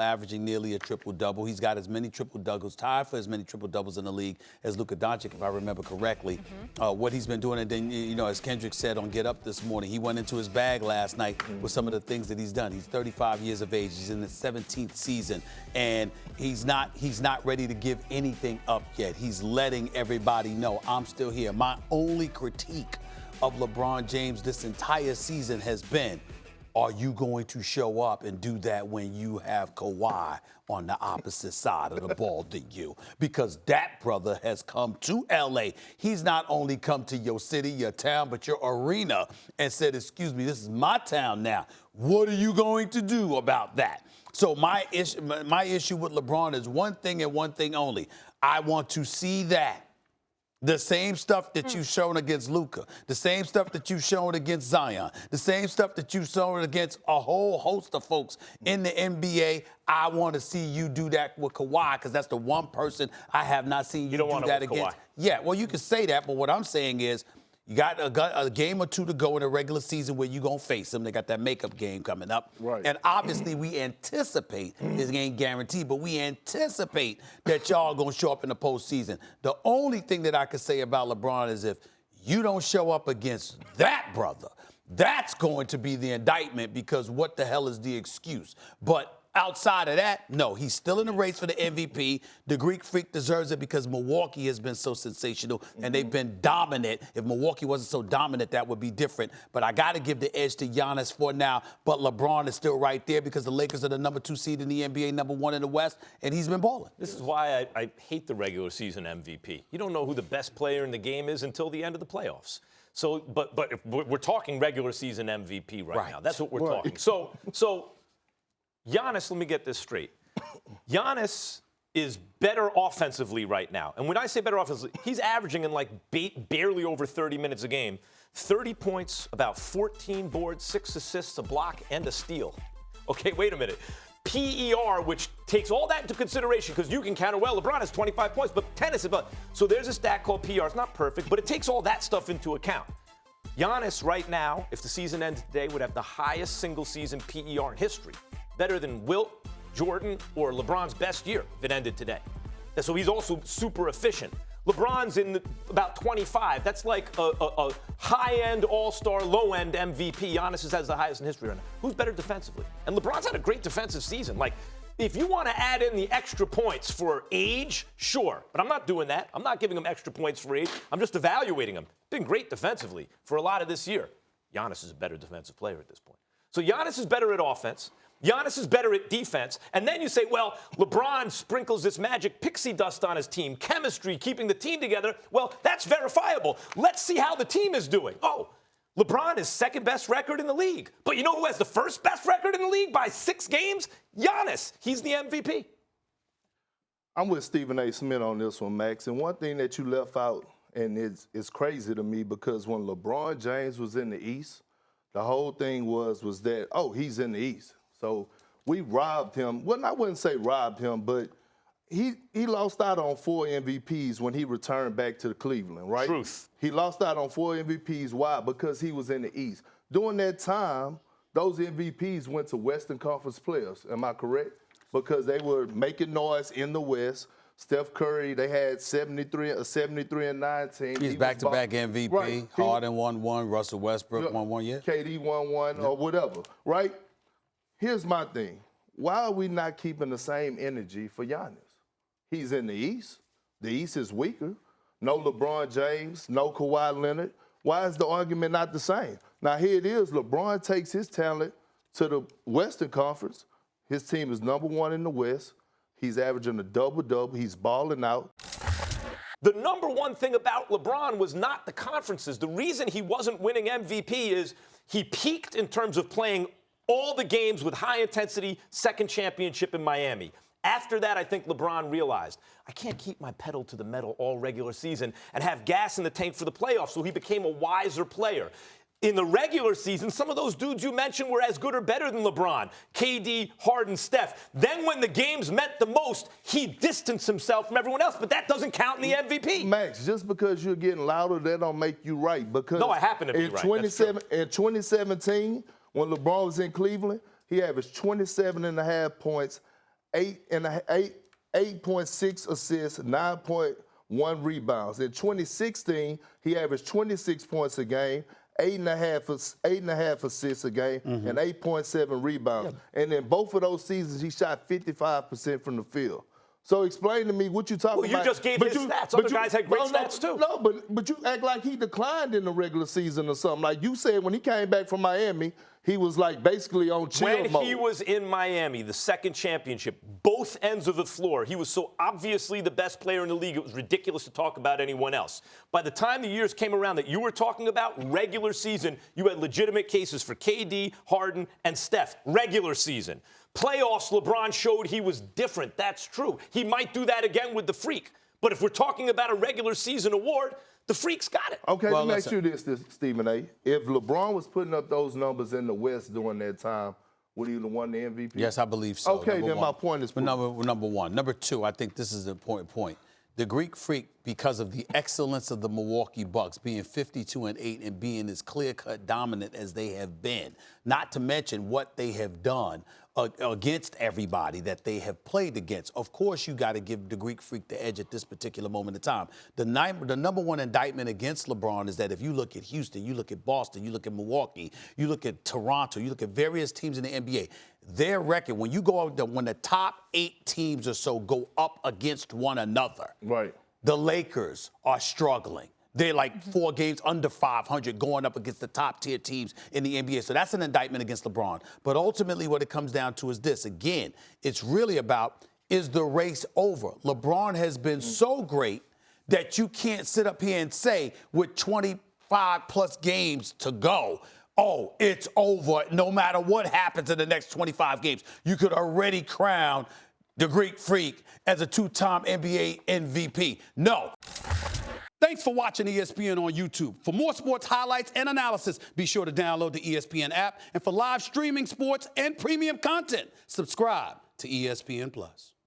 averaging nearly a triple-double. He's got as many triple-doubles, tied for as many triple-doubles in the league as Luka Doncic, if I remember correctly. What he's been doing, and then, as Kendrick said on Get Up this morning, he went into his bag last night with some of the things that he's done. He's 35 years of age. He's in his 17th season, and he's not ready to give anything up yet. He's letting everybody know, I'm still here. My only critique of LeBron James this entire season has been, are you going to show up and do that when you have Kawhi on the opposite side of the ball than you? Because that brother has come to L.A. He's not only come to your city, your town, but your arena and said, excuse me, this is my town now. What are you going to do about that? So my issue with LeBron is one thing and one thing only. I want to see that. The same stuff that you've shown against Luka, the same stuff that you've shown against Zion, the same stuff that you've shown against a whole host of folks in the NBA. I want to see you do that with Kawhi, because that's the one person I have not seen you do that against. Kawhi. Yeah, well, you can say that, but what I'm saying is, you got a game or two to go in the regular season where you're going to face them. They got that makeup game coming up. Right. And obviously we anticipate, this ain't guaranteed, but we anticipate that y'all going to show up in the postseason. The only thing that I could say about LeBron is if you don't show up against that brother, that's going to be the indictment, because what the hell is the excuse? But outside of that, no, he's still in the race for the MVP. The Greek Freak deserves it because Milwaukee has been so sensational and they've been dominant. If Milwaukee wasn't so dominant, that would be different. But I got to give the edge to Giannis for now. But LeBron is still right there because the Lakers are the number 2 seed in the NBA, number 1 in the West, and he's been balling. This is why I hate the regular season MVP. You don't know who the best player in the game is until the end of the playoffs. So, but if we're talking regular season MVP right now. That's what we're talking. So Giannis, let me get this straight. Giannis is better offensively right now. And when I say better offensively, he's averaging in barely over 30 minutes a game. 30 points, about 14 boards, 6 assists, a block, and a steal. Okay, wait a minute. PER, which takes all that into consideration, because you can counter, well, LeBron has 25 points, but tennis is so there's a stat called PER. It's not perfect, but it takes all that stuff into account. Giannis right now, if the season ended today, would have the highest single-season PER in history. Better than Wilt, Jordan, or LeBron's best year if it ended today. So he's also super efficient. LeBron's in about 25. That's like a high-end all-star, low-end MVP. Giannis has the highest in history right now. Who's better defensively? And LeBron's had a great defensive season. If you want to add in the extra points for age, sure. But I'm not doing that. I'm not giving him extra points for age. I'm just evaluating him. Been great defensively for a lot of this year. Giannis is a better defensive player at this point. So Giannis is better at offense. Giannis is better at defense. And then you say, well, LeBron sprinkles this magic pixie dust on his team, chemistry, keeping the team together. Well, that's verifiable. Let's see how the team is doing. Oh, LeBron is second best record in the league. But you know who has the first best record in the league by 6 games? Giannis. He's the MVP. I'm with Stephen A. Smith on this one, Max. And one thing that you left out, and it's crazy to me, because when LeBron James was in the East, the whole thing was that, oh, he's in the East. So we robbed him. Well, I wouldn't say robbed him, but he lost out on 4 MVPs when he returned back to Cleveland, right? Truth. He lost out on 4 MVPs. Why? Because he was in the East. During that time, those MVPs went to Western Conference players. Am I correct? Because they were making noise in the West. Steph Curry, they had 73 and 19. He's back-to-back MVP. Right. Harden won 1. Russell Westbrook won 1, yeah. KD won 1 or whatever, right? Here's my thing. Why are we not keeping the same energy for Giannis? He's in the East. The East is weaker. No LeBron James, no Kawhi Leonard. Why is the argument not the same? Now, here it is. LeBron takes his talent to the Western Conference. His team is number 1 in the West. He's averaging a double-double. He's balling out. The number one thing about LeBron was not the conferences. The reason he wasn't winning MVP is he peaked in terms of playing all the games with high intensity, second championship in Miami. After that, I think LeBron realized, I can't keep my pedal to the metal all regular season and have gas in the tank for the playoffs, so he became a wiser player. In the regular season, some of those dudes you mentioned were as good or better than LeBron. KD, Harden, Steph. Then when the games meant the most, he distanced himself from everyone else, but that doesn't count in the MVP. Max, just because you're getting louder, that don't make you right. Because no, I happen to be right. In 2017, when LeBron was in Cleveland, he averaged 27.5 points, 8.6 assists, 9.1 rebounds. In 2016, he averaged 26 points a game, 8.5 assists a game, and 8.7 rebounds. Yeah. And in both of those seasons, he shot 55% from the field. So explain to me what you talking about. Well, you just gave his stats. Other guys had great stats too. No, but you act like he declined in the regular season or something. Like you said, when he came back from Miami, he was like basically on chill mode. When he was in Miami, the second championship, both ends of the floor, he was so obviously the best player in the league, it was ridiculous to talk about anyone else. By the time the years came around that you were talking about, regular season, you had legitimate cases for KD, Harden, and Steph. Regular season. Playoffs, LeBron showed he was different. That's true. He might do that again with the Freak. But if we're talking about a regular season award, the Freak's got it. Okay, let me ask you this, Stephen A. If LeBron was putting up those numbers in the West during that time, would he have won the MVP? Yes, I believe so. Okay, then my point is number one. Number two, I think this is an important point. The Greek Freak, because of the excellence of the Milwaukee Bucks, being 52-8 and being as clear-cut dominant as they have been, not to mention what they have done against everybody that they have played against. Of course, you got to give the Greek Freak the edge at this particular moment in time. The number one indictment against LeBron is that if you look at Houston, you look at Boston, you look at Milwaukee, you look at Toronto, you look at various teams in the NBA, their record, when you go out, when the top 8 teams or so go up against one another, right, the Lakers are struggling. They're like 4 games under 500 going up against the top-tier teams in the NBA. So that's an indictment against LeBron. But ultimately what it comes down to is this. Again, it's really about, is the race over? LeBron has been so great that you can't sit up here and say with 25-plus games to go, oh, it's over no matter what happens in the next 25 games. You could already crown the Greek Freak as a 2-time NBA MVP. No. Thanks for watching ESPN on YouTube. For more sports highlights and analysis, be sure to download the ESPN app. And for live streaming sports and premium content, subscribe to ESPN+.